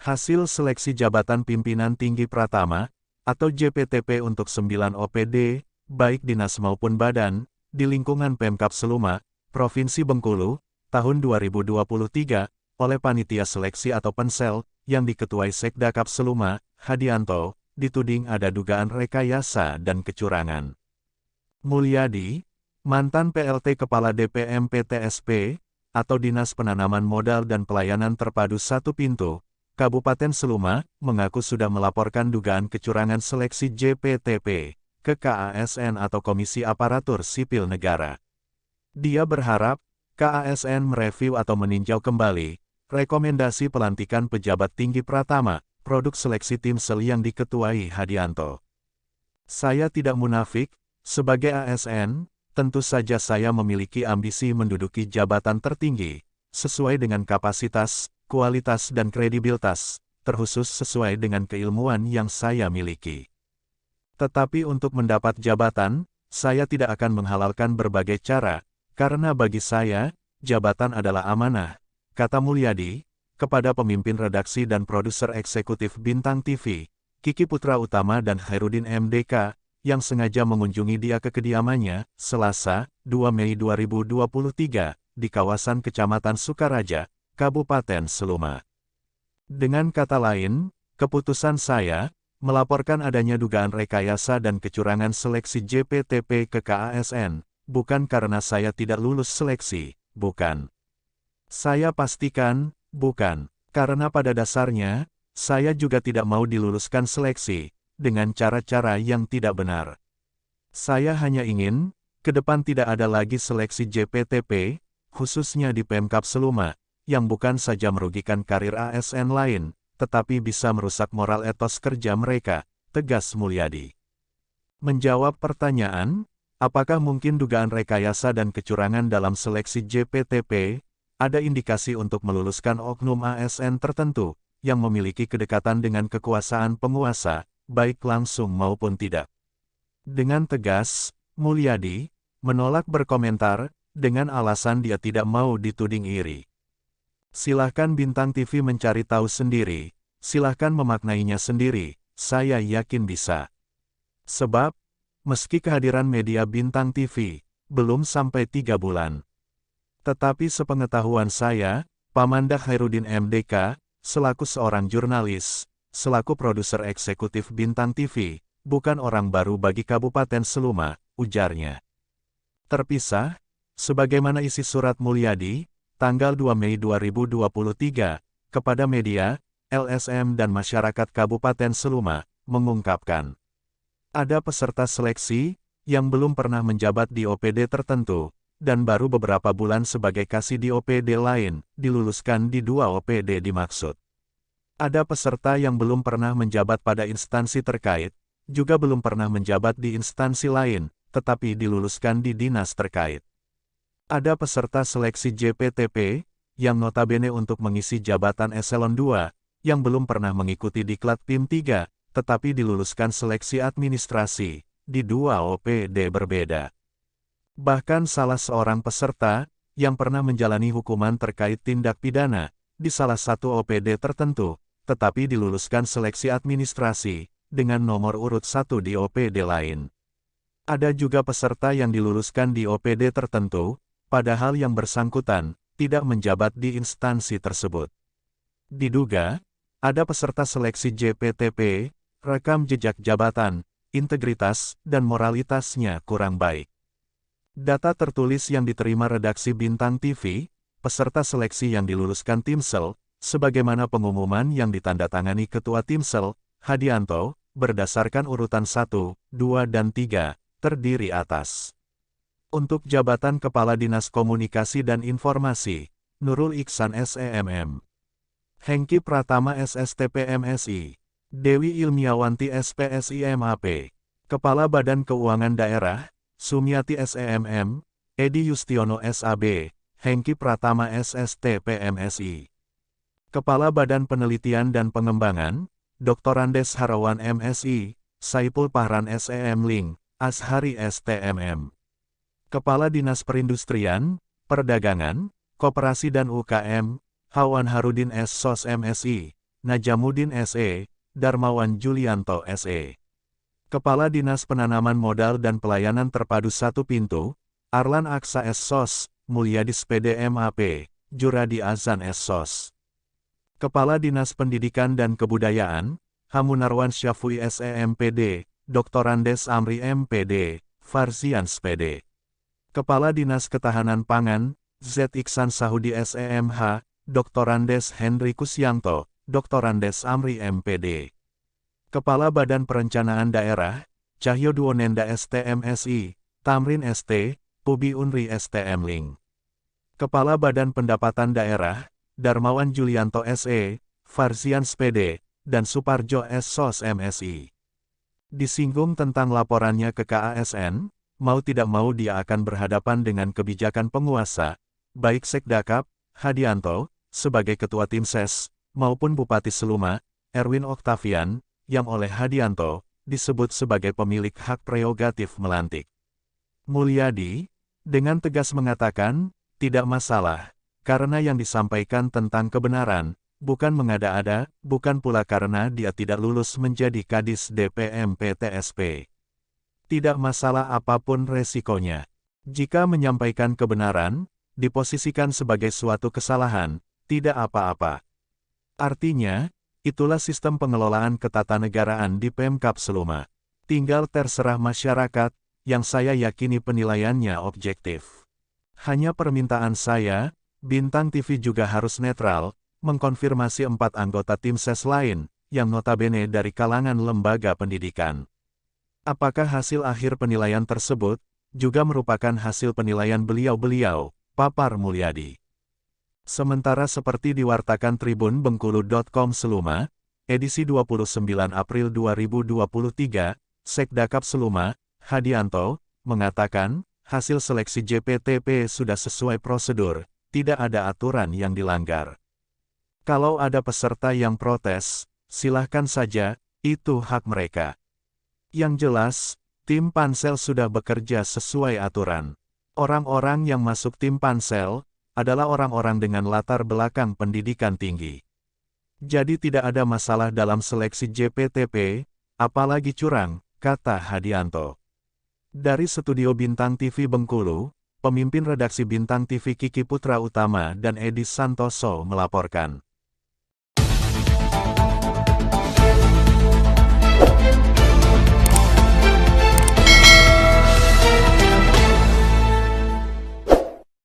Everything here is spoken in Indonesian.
Hasil seleksi jabatan pimpinan tinggi Pratama, atau JPTP untuk 9 OPD, baik dinas maupun badan, di lingkungan Pemkab Seluma, Provinsi Bengkulu, tahun 2023, oleh Panitia Seleksi atau Pansel, yang diketuai Sekda Kap Seluma, Hadianto, dituding ada dugaan rekayasa dan kecurangan. Mulyadi, mantan PLT Kepala DPM PTSP, atau Dinas Penanaman Modal dan Pelayanan Terpadu Satu Pintu, Kabupaten Seluma, mengaku sudah melaporkan dugaan kecurangan seleksi JPTP ke KASN atau Komisi Aparatur Sipil Negara. Dia berharap, KASN mereview atau meninjau kembali rekomendasi pelantikan pejabat tinggi Pratama, produk seleksi Timsel yang diketuai Hadianto. Saya tidak munafik, sebagai ASN, tentu saja saya memiliki ambisi menduduki jabatan tertinggi, sesuai dengan kapasitas, kualitas dan kredibilitas, terkhusus sesuai dengan keilmuan yang saya miliki. Tetapi untuk mendapat jabatan, saya tidak akan menghalalkan berbagai cara, karena bagi saya, jabatan adalah amanah, kata Mulyadi, kepada pemimpin redaksi dan produser eksekutif Bintang TV, Kiki Putra Utama dan Khairuddin MDK, yang sengaja mengunjungi dia ke kediamannya, Selasa, 2 Mei 2023, di kawasan Kecamatan Sukaraja, Kabupaten Seluma. Dengan kata lain, keputusan saya, melaporkan adanya dugaan rekayasa dan kecurangan seleksi JPTP ke KASN, bukan karena saya tidak lulus seleksi, bukan. Saya pastikan, bukan, karena pada dasarnya, saya juga tidak mau diluluskan seleksi, dengan cara-cara yang tidak benar. Saya hanya ingin, ke depan tidak ada lagi seleksi JPTP, khususnya di Pemkab Seluma, yang bukan saja merugikan karir ASN lain, tetapi bisa merusak moral etos kerja mereka, tegas Mulyadi. Menjawab pertanyaan, apakah mungkin dugaan rekayasa dan kecurangan dalam seleksi JPTP, ada indikasi untuk meluluskan oknum ASN tertentu, yang memiliki kedekatan dengan kekuasaan penguasa, baik langsung maupun tidak. Dengan tegas, Mulyadi menolak berkomentar, dengan alasan dia tidak mau dituding iri. Silahkan Bintang TV mencari tahu sendiri, silahkan memaknainya sendiri, saya yakin bisa. Sebab, meski kehadiran media Bintang TV, belum sampai 3 bulan. Tetapi sepengetahuan saya, Pamanda Khairuddin MDK, selaku seorang jurnalis, selaku produser eksekutif Bintang TV, bukan orang baru bagi Kabupaten Seluma, ujarnya. Terpisah, sebagaimana isi surat Mulyadi, tanggal 2 Mei 2023, kepada media, LSM dan masyarakat Kabupaten Seluma, mengungkapkan. Ada peserta seleksi, yang belum pernah menjabat di OPD tertentu, dan baru beberapa bulan sebagai kasih di OPD lain, diluluskan di 2 OPD dimaksud. Ada peserta yang belum pernah menjabat pada instansi terkait, juga belum pernah menjabat di instansi lain, tetapi diluluskan di dinas terkait. Ada peserta seleksi JPTP, yang notabene untuk mengisi jabatan eselon 2, yang belum pernah mengikuti diklat PIM 3, tetapi diluluskan seleksi administrasi, di 2 OPD berbeda. Bahkan salah seorang peserta, yang pernah menjalani hukuman terkait tindak pidana, di salah satu OPD tertentu, tetapi diluluskan seleksi administrasi, dengan nomor urut 1 di OPD lain. Ada juga peserta yang diluluskan di OPD tertentu, padahal yang bersangkutan tidak menjabat di instansi tersebut. Diduga, ada peserta seleksi JPTP, rekam jejak jabatan, integritas, dan moralitasnya kurang baik. Data tertulis yang diterima redaksi Bintang TV, peserta seleksi yang diluluskan Timsel, sebagaimana pengumuman yang ditandatangani Ketua Timsel, Hadianto, berdasarkan urutan 1, 2 dan 3, terdiri atas. Untuk jabatan Kepala Dinas Komunikasi dan Informasi, Nurul Iksan SEMM. Hengki Pratama SSTP MSI. Dewi Ilmiawanti SPSI MAP. Kepala Badan Keuangan Daerah, Sumiati SEMM, Edi Yustiono SAB, Hengki Pratama SSTP MSI. Kepala Badan Penelitian dan Pengembangan, Dr. Andes Harawan MSI, Saipul Pahran SEM Link, Ashari STMM. Kepala Dinas Perindustrian, Perdagangan, Koperasi dan UKM, Hawan Harudin S. SOS MSI, Najamuddin SE, Darmawan Julianto SE. Kepala Dinas Penanaman Modal dan Pelayanan Terpadu Satu Pintu, Arlan Aksa SSOS, Mulyadi SPD MAP, Juradi Azan SSOS. Kepala Dinas Pendidikan dan Kebudayaan, Hamunarwan Syafui SEMPD, Dr. Andes Amri MPD, Farzian SPD. Kepala Dinas Ketahanan Pangan, Z. Iksan Sahudi SEMH, Dr. Andes Henry Kusyanto, Dr. Andes Amri MPD. Kepala Badan Perencanaan Daerah, Cahyo Duonenda STMSI, Tamrin ST, Pubi Unri STM Ling. Kepala Badan Pendapatan Daerah, Darmawan Julianto SE, Farzian SPD, dan Suparjo SSOS MSI. Disinggung tentang laporannya ke KASN, mau tidak mau dia akan berhadapan dengan kebijakan penguasa, baik Sekdakap, Hadianto, sebagai Ketua Tim Ses, maupun Bupati Seluma, Erwin Oktavian, yang oleh Hadianto, disebut sebagai pemilik hak prerogatif melantik. Mulyadi, dengan tegas mengatakan, tidak masalah, karena yang disampaikan tentang kebenaran, bukan mengada-ada, bukan pula karena dia tidak lulus menjadi Kadis DPM PTSP. Tidak masalah apapun resikonya. Jika menyampaikan kebenaran, diposisikan sebagai suatu kesalahan, tidak apa-apa. Artinya, itulah sistem pengelolaan ketatanegaraan di Pemkab Seluma. Tinggal terserah masyarakat, yang saya yakini penilaiannya objektif. Hanya permintaan saya, Bintang TV juga harus netral, mengkonfirmasi 4 anggota tim ses lain, yang notabene dari kalangan lembaga pendidikan. Apakah hasil akhir penilaian tersebut, juga merupakan hasil penilaian beliau-beliau, papar Mulyadi. Sementara seperti diwartakan Tribun Bengkulu.com Seluma, edisi 29 April 2023, Sekdakap Seluma, Hadianto, mengatakan, hasil seleksi JPTP sudah sesuai prosedur, tidak ada aturan yang dilanggar. Kalau ada peserta yang protes, silahkan saja, itu hak mereka. Yang jelas, tim pansel sudah bekerja sesuai aturan. Orang-orang yang masuk tim pansel, adalah orang-orang dengan latar belakang pendidikan tinggi. Jadi tidak ada masalah dalam seleksi JPTP, apalagi curang, kata Hadianto. Dari studio Bintang TV Bengkulu, pemimpin redaksi Bintang TV Kiki Putra Utama dan Edi Santoso melaporkan.